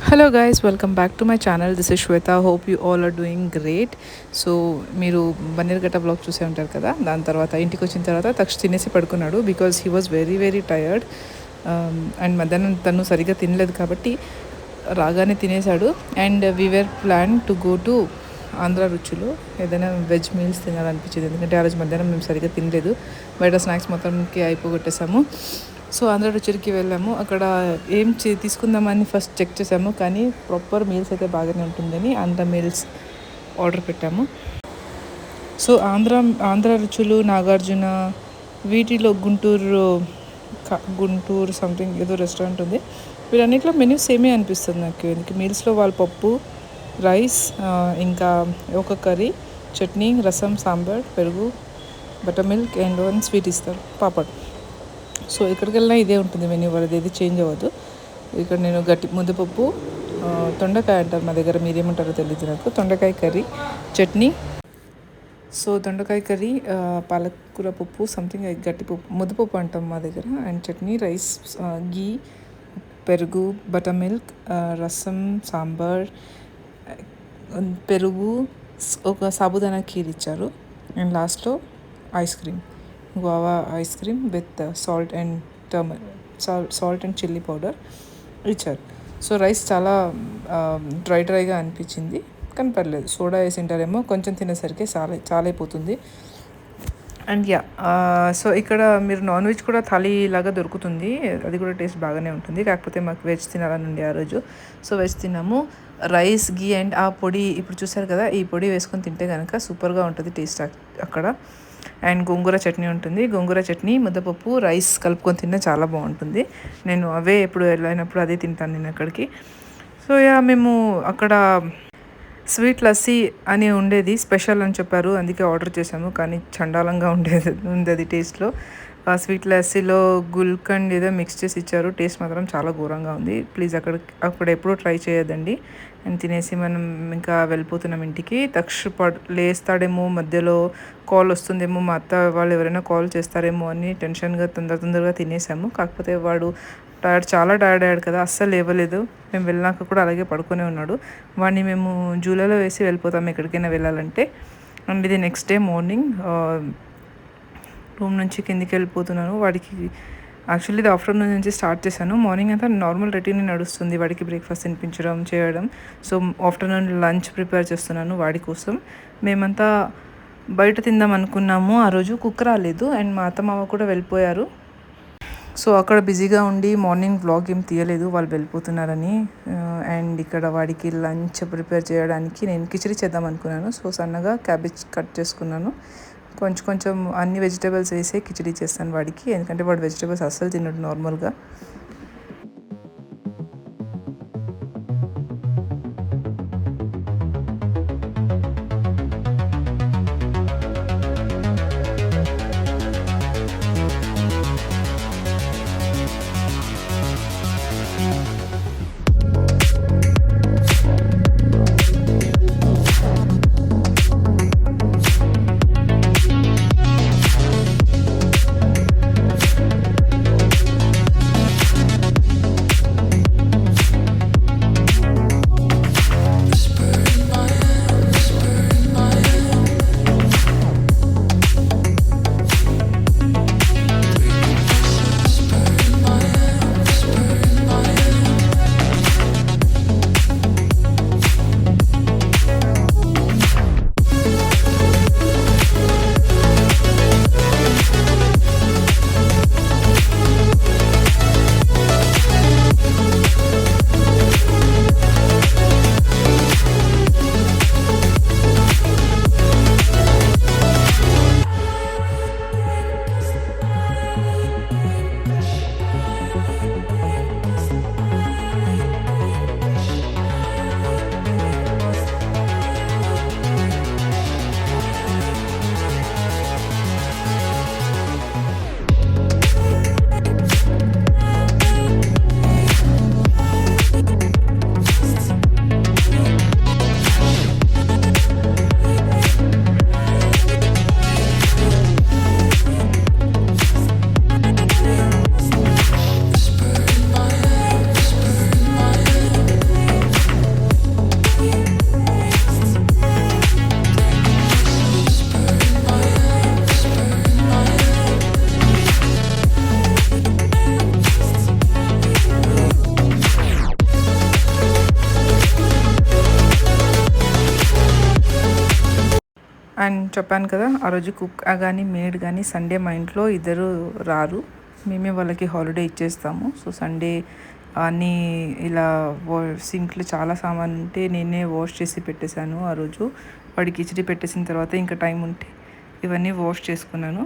Hello guys, welcome back to my channel. This is Shweta. Hope you all are doing great. So మీరు Bannerghatta blog చూసే ఉంటారు కదా. దాని తర్వాత ఇంటికి వచ్చిన తర్వాత తక్ష తినేసి పడుకున్నాడు because he was very very tired. And మధ్యాహ్నం తను సరిగ్గా తినలేదు కాబట్టి రాగానే తినేశాడు. And we are plan to go to Andhra Ruchulu ఏదైనా వెజ్ మీల్స్ తినాలనిపించింది, ఎందుకంటే ఆ రోజు మధ్యాహ్నం మేము సరిగ్గా తినలేదు. బయట స్నాక్స్ మొత్తంకి అయిపోగొట్టేసాము. సో ఆంధ్ర రుచికి వెళ్ళాము. అక్కడ ఏం తీసుకుందామని ఫస్ట్ చెక్ చేసాము, కానీ ప్రాపర్ మీల్స్ అయితే బాగానే ఉంటుందని ఆంధ్ర మీల్స్ ఆర్డర్ పెట్టాము. సో ఆంధ్ర రుచులు, నాగార్జున, వీటిలో గుంటూరు సంథింగ్ ఏదో రెస్టారెంట్ ఉంది. వీటన్నిటిలో మెన్యూ సేమే అనిపిస్తుంది నాకు. ఎందుకు మీల్స్లో వాళ్ళ పప్పు, రైస్, ఇంకా ఒక కర్రీ, చట్నీ, రసం, సాంబార్, పెరుగు, butter milk and one sweet ఇస్తారు, పాపడ్. సో ఎక్కడికి వెళ్ళినా ఇదే ఉంటుంది మెన్యూ, వాళ్ళది ఏది చేంజ్ అవ్వదు. ఇక్కడ నేను ముద్దపప్పు, తొండకాయ అంటారు మా దగ్గర, మీరేమంటారో తెలియదు నాకు, తొండకాయ కర్రీ, చట్నీ. సో దొండకాయ కర్రీ, పాలకూర పప్పు, సంథింగ్ గట్టిపప్పు, ముద్దపప్పు అంటాం మా దగ్గర, అండ్ చట్నీ, రైస్, గీ, పెరుగు, బటర్ మిల్క్, రసం, సాంబార్, పెరుగు, ఒక సాబుదానా ఖీర్ ఇచ్చారు. అండ్ లాస్ట్లో ice cream, guava ice cream with salt and chilli powder ఇచ్చారు. సో రైస్ చాలా డ్రైగా అనిపించింది, కానీ పర్లేదు. సోడా వేసి తింటారేమో, కొంచెం తినేసరికి చాలా అయిపోతుంది. అండ్ సో ఇక్కడ మీరు నాన్ వెజ్ కూడా థాలీ లాగా దొరుకుతుంది, అది కూడా టేస్ట్ బాగానే ఉంటుంది. కాకపోతే మాకు వెజ్ తినాలని ఉండే ఆ రోజు, సో వెజ్ తిన్నాము. రైస్, గీ అండ్ ఆ పొడి ఇప్పుడు చూసారు కదా, ఈ పొడి వేసుకొని తింటే కనుక సూపర్గా ఉంటుంది టేస్ట్ అక్కడ. అండ్ గోంగూర చట్నీ ఉంటుంది. గోంగూర చట్నీ, ముద్దపప్పు, రైస్ కలుపుకొని తిన్నా చాలా బాగుంటుంది. నేను అవే ఎప్పుడు వెళ్ళినప్పుడు అదే తింటాను నేను అక్కడికి. సో మేము అక్కడ స్వీట్ లస్సీ అని ఉండేది, స్పెషల్ అని చెప్పారు, అందుకే ఆర్డర్ చేసాము. కానీ చండాలంగా ఉంది అది టేస్ట్లో. ఆ స్వీట్ లస్సీలో గుల్కండ్ ఏదో మిక్స్ చేసి ఇచ్చారు, టేస్ట్ మాత్రం చాలా ఘోరంగా ఉంది. ప్లీజ్ అక్కడ ఎప్పుడూ ట్రై చేయొద్దండి. అండ్ తినేసి మనం ఇంకా వెళ్ళిపోతున్నాం ఇంటికి. లేస్తాడేమో, మధ్యలో కాల్ వస్తుందేమో, మా అత్త వాళ్ళు ఎవరైనా కాల్ చేస్తారేమో అని టెన్షన్గా తొందరగా తినేసాము. కాకపోతే వాడు చాలా టైర్డ్ అయ్యాడు కదా, అస్సలు లేవలేదు. మేము వెళ్ళినాక కూడా అలాగే పడుకునే ఉన్నాడు. వాడిని మేము జూలలో వేసి వెళ్ళిపోతాము ఎక్కడికైనా వెళ్ళాలంటే. అండ్ ఇది నెక్స్ట్ డే మార్నింగ్ రూమ్ నుంచి కిందికి వెళ్ళిపోతున్నాను. వాడికి యాక్చువల్లీ ఇది ఆఫ్టర్నూన్ నుంచి స్టార్ట్ చేశాను. మార్నింగ్ అంతా నార్మల్ రొటీన్ నడుస్తుంది, వాడికి బ్రేక్ఫాస్ట్ తినిపించడం చేయడం. సో ఆఫ్టర్నూన్ లంచ్ ప్రిపేర్ చేస్తున్నాను వాడి కోసం. మేమంతా బయట తిందాం అనుకున్నాము, ఆ రోజు కుక్ రాలేదు అండ్ మా అత్తమామ కూడా వెళ్ళిపోయారు. సో అక్కడ బిజీగా ఉండి మార్నింగ్ వ్లాగ్ ఏం తీయలేదు, వాళ్ళు వెళ్ళిపోతున్నారని. అండ్ ఇక్కడ వాడికి లంచ్ ప్రిపేర్ చేయడానికి నేను కిచిడి చేద్దాం అనుకున్నాను. సో సన్నగా క్యాబేజ్ కట్ చేసుకున్నాను. కొంచెం అన్ని వెజిటేబుల్స్ వేసే కిచిడి చేస్తాను వాడికి, ఎందుకంటే వాడు వెజిటేబుల్స్ అస్సలు తినడు నార్మల్గా. అండ్ చెప్పాను కదా, ఆ రోజు కుక్ కానీ మేడ్ కానీ సండే మా ఇంట్లో ఇద్దరు రారు, మేమే వాళ్ళకి హాలిడే ఇచ్చేస్తాము. సో సండే అన్నీ ఇలా సింక్లో చాలా సామాన్ ఉంటే నేనే వాష్ చేసి పెట్టేశాను. ఆ రోజు వాడికి కిచిడి పెట్టేసిన తర్వాత ఇంకా టైం ఉంటే ఇవన్నీ వాష్ చేసుకున్నాను.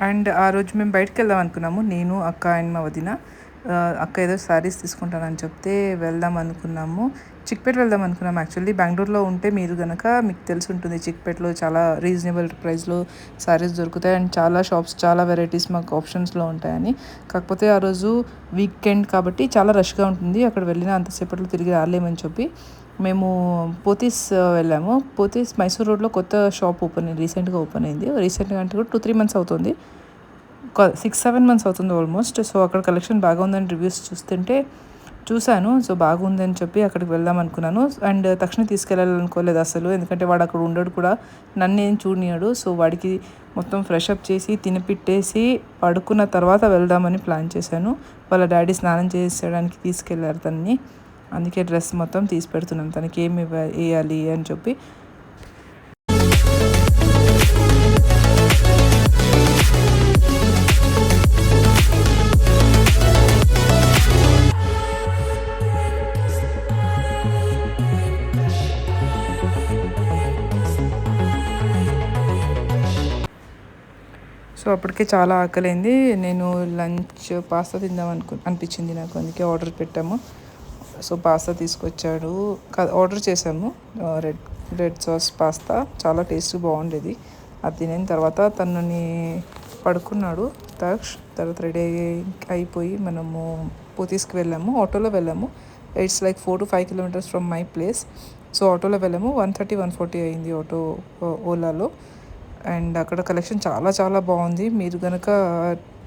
అండ్ ఆ రోజు మేము బయటకు వెళ్దాం అనుకున్నాము, నేను అక్క అండ్ మా వదిన. అక్క ఏదో శారీస్ తీసుకుంటానని చెప్తే వెళ్దాం అనుకున్నాము. చిక్పేట వెళ్దాం అనుకున్నాం. యాక్చువల్లీ బెంగళూరులో ఉంటే మీరు కనుక మీకు తెలిసి ఉంటుంది, చిక్పేటలో చాలా రీజనబుల్ ప్రైస్లో శారీస్ దొరుకుతాయి అండ్ చాలా షాప్స్, చాలా వెరైటీస్ మాకు ఆప్షన్స్లో ఉంటాయని. కాకపోతే ఆ రోజు వీకెండ్ కాబట్టి చాలా రష్గా ఉంటుంది, అక్కడ వెళ్ళిన అంతసేపట్లో తిరిగి రాలేమని చెప్పి మేము పోతీస్ వెళ్ళాము. పోతీస్ మైసూర్ రోడ్లో కొత్త షాప్ రీసెంట్గా ఓపెన్ అయింది. రీసెంట్గా అంటే కూడా 2-3 months అవుతుంది, 6-7 months అవుతుంది ఆల్మోస్ట్. సో అక్కడ కలెక్షన్ బాగా ఉందని రివ్యూస్ చూశాను. సో బాగుందని చెప్పి అక్కడికి వెళ్దాం అనుకున్నాను. అండ్ తక్షణ తీసుకెళ్ళాలనుకోలేదు అసలు, ఎందుకంటే వాడు అక్కడ ఉండడు కూడా, నన్ను ఏం చూడనియాడు. సో వాడికి మొత్తం ఫ్రెష్ అప్ చేసి తినిపిట్టేసి పడుకున్న తర్వాత వెళ్దామని ప్లాన్ చేశాను. వాళ్ళ డాడీ స్నానం చేసేయడానికి తీసుకెళ్లారు తనని, అందుకే డ్రెస్ మొత్తం తీసి పెడుతున్నాను తనకి ఏమి వేయాలి అని చెప్పి. అప్పటికే చాలా ఆకలైంది. నేను లంచ్ పాస్తా తిందాం అనిపించింది నాకు, అందుకే ఆర్డర్ పెట్టాము. సో పాస్తా తీసుకొచ్చాడు, ఆర్డర్ చేసాము. రెడ్ రెడ్ సాస్ పాస్తా చాలా టేస్ట్ బాగుండేది. అది తినిన తర్వాత తనని పడుకున్నాడు తర్వాత రెడీ అయిపోయి మనము పోతీస్కి వెళ్ళాము. ఆటోలో వెళ్ళాము. It's like 4 to 5 kilometers from my place. So ఆటోలో వెళ్ళాము. 130-140 అయింది ఆటో ఓలాలో. అండ్ అక్కడ కలెక్షన్ చాలా చాలా బాగుంది. మీరు కనుక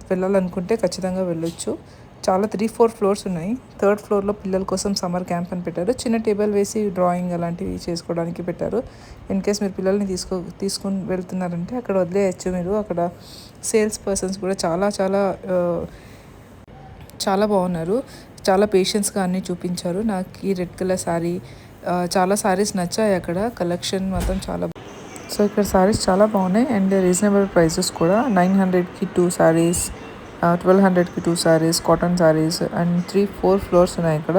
వెళ్ళాలనుకుంటే ఖచ్చితంగా వెళ్ళొచ్చు. చాలా 3-4 ఫ్లోర్స్ ఉన్నాయి. 3rd ఫ్లోర్లో పిల్లల కోసం సమ్మర్ క్యాంప్ అని పెట్టారు. చిన్న టేబుల్ వేసి డ్రాయింగ్ అలాంటివి చేసుకోవడానికి పెట్టారు. ఇన్ కేస్ మీరు పిల్లల్ని తీసుకొని వెళ్తున్నారంటే అక్కడ వదిలేయచ్చు మీరు. అక్కడ సేల్స్ పర్సన్స్ కూడా చాలా చాలా చాలా బాగున్నారు. చాలా పేషెన్స్గా అన్నీ చూపించారు. నాకు ఈ రెడ్ కలర్ శారీ, చాలా శారీస్ నచ్చాయి. అక్కడ కలెక్షన్ మాత్రం చాలా. సో ఇక్కడ శారీస్ చాలా బాగున్నాయి అండ్ రీజనబుల్ ప్రైసెస్ కూడా. 900కి 2 శారీస్, 1200కి 2 sarees, cotton sarees and 3-4 floors ఉన్నాయి ఇక్కడ.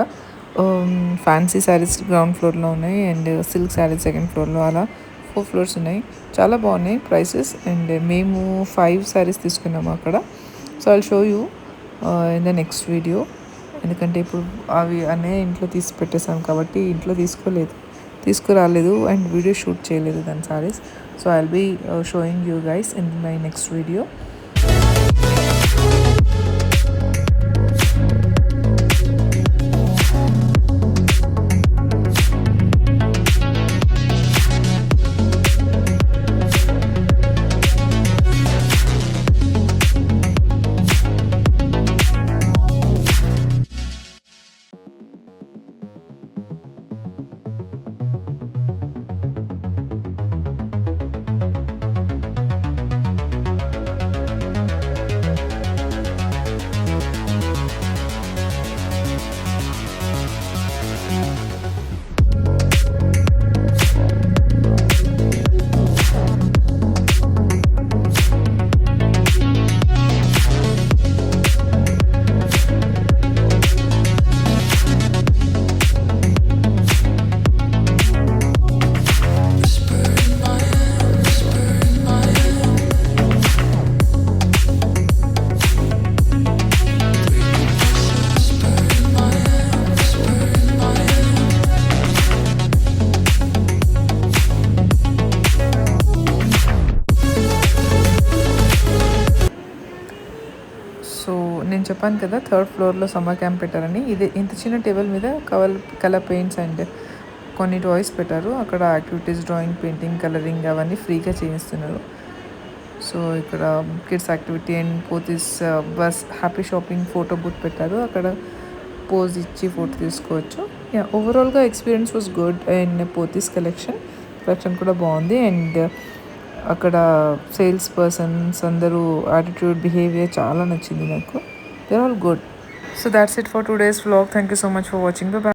ఫ్యాన్సీ శారీస్ గ్రౌండ్ ఫ్లోర్లో ఉన్నాయి అండ్ సిల్క్ శారీస్ సెకండ్ ఫ్లోర్లో, అలా 4 ఫ్లోర్స్ ఉన్నాయి. చాలా బాగున్నాయి ప్రైసెస్. అండ్ మేము 5 శారీస్ తీసుకున్నాము అక్కడ. So I'll show you in the next video. ఎందుకంటే ఇప్పుడు అవి అనే ఇంట్లో తీసి పెట్టేసాం కాబట్టి ఇంట్లో తీసుకురాలేదు అండ్ వీడియో షూట్ చేయలేదు దాని saris. So I'll be showing you guys in my next video. So నేను చెప్పాను కదా 3rd ఫ్లోర్లో సమ్మర్ క్యాంప్ పెట్టారని. ఇది ఇంత చిన్న టేబుల్ మీద కలర్ పెయింట్స్ అండ్ కొన్ని టాయ్స్ పెట్టారు. అక్కడ యాక్టివిటీస్, డ్రాయింగ్, పెయింటింగ్, కలరింగ్ అవన్నీ ఫ్రీగా చేయిస్తున్నారు. సో ఇక్కడ kids activity and Pothys bus happy shopping photo booth పెట్టారు. అక్కడ పోజ్ ఇచ్చి ఫోటో తీసుకోవచ్చు. ఓవరాల్గా experience was good. And Pothys collection కూడా బాగుంది. అండ్ అక్కడ సేల్స్ పర్సన్స్ అందరూ యాటిట్యూడ్, బిహేవియర్ చాలా నచ్చింది నాకు. They are all good. So that's it for today's vlog. Thank you so much for watching. By.